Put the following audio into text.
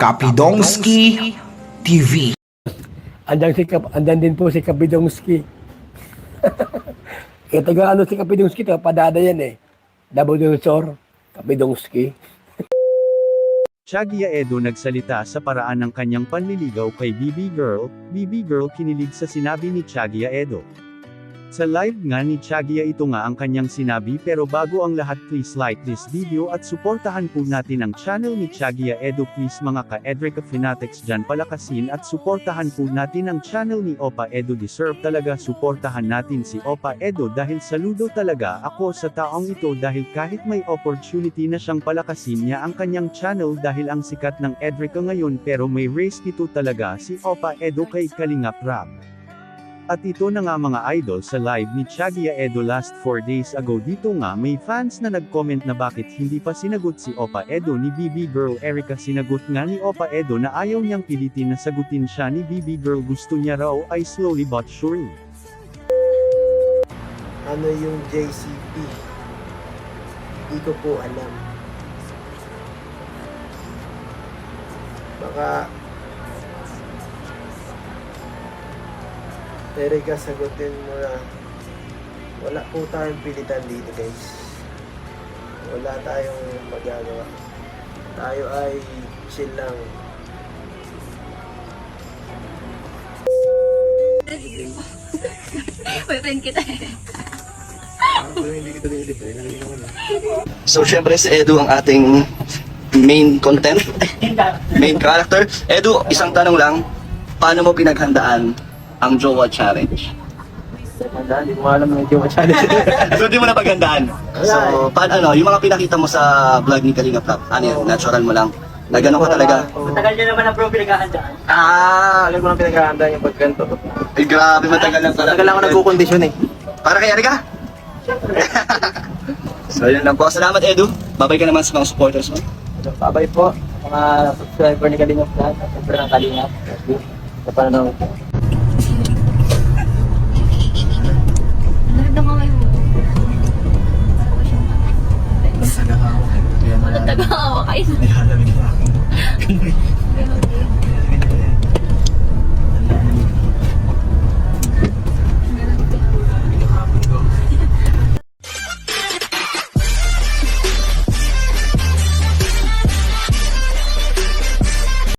Kapidongski TV. Andan din po si Kapidongski. Kaya taga ano si Kapidongski, padada yan eh. Nabudunsor, Kapidongski. Tiagia Edo nagsalita sa paraan ng kanyang panliligaw kay BB Girl. BB Girl kinilig sa sinabi ni Tiagia Edo. Sa live nga ni Tiagia ito nga ang kanyang sinabi, pero bago ang lahat please like this video at suportahan po natin ang channel ni Tiagia Edo please mga ka-Edrica Fanatics dyan palakasin at suportahan po natin ang channel ni Opa Edo, deserve talaga suportahan natin si Opa Edo dahil saludo talaga ako sa taong ito dahil kahit may opportunity na siyang palakasin niya ang kanyang channel dahil ang sikat ng Edrica ngayon pero may race ito talaga si Opa Edo kay Kalingap Rap. At ito na nga mga idol sa live ni Tiagia Edo last 4 days ago, dito nga may fans na nag-comment na bakit hindi pa sinagot si Opa Edo ni BB Girl Erica. Sinagot nga ni Opa Edo na ayaw niyang pilitin na sagutin siya ni BB Girl, gusto niya raw ay slowly but surely. Ano yung JCP? Hindi ko po alam. Baka Erika, sagutin mo na. Wala po tayong pilitan dito guys. Wala tayong magagawa. Tayo ay chill lang. Boyfriend kita eh. So, syempre si Edu ang ating main content, main character. Edu, isang tanong lang, paano mo pinaghandaan ang Jowa Challenge? Hindi ko alam ng Jowa Challenge. So, di mo na paghandaan. So, paano, yung mga pinakita mo sa vlog ni Kalingap Rap, ano yun, natural mo lang? Na gano'n ka talaga? Matagal niya naman ang bro pinaghahandaan. Alam ko lang pinaghahandaan yung pagkanto. Ay, grabe, matagal lang talaga. Matagal lang ako nagkukondisyon eh. Para kay Erika? So, yun lang po. Salamat, Edu. Babay ka naman sa mga supporters mo. Babay po mga subscriber ni Kalingap lahat. Siyempre ng Kalingap. Sa panonood.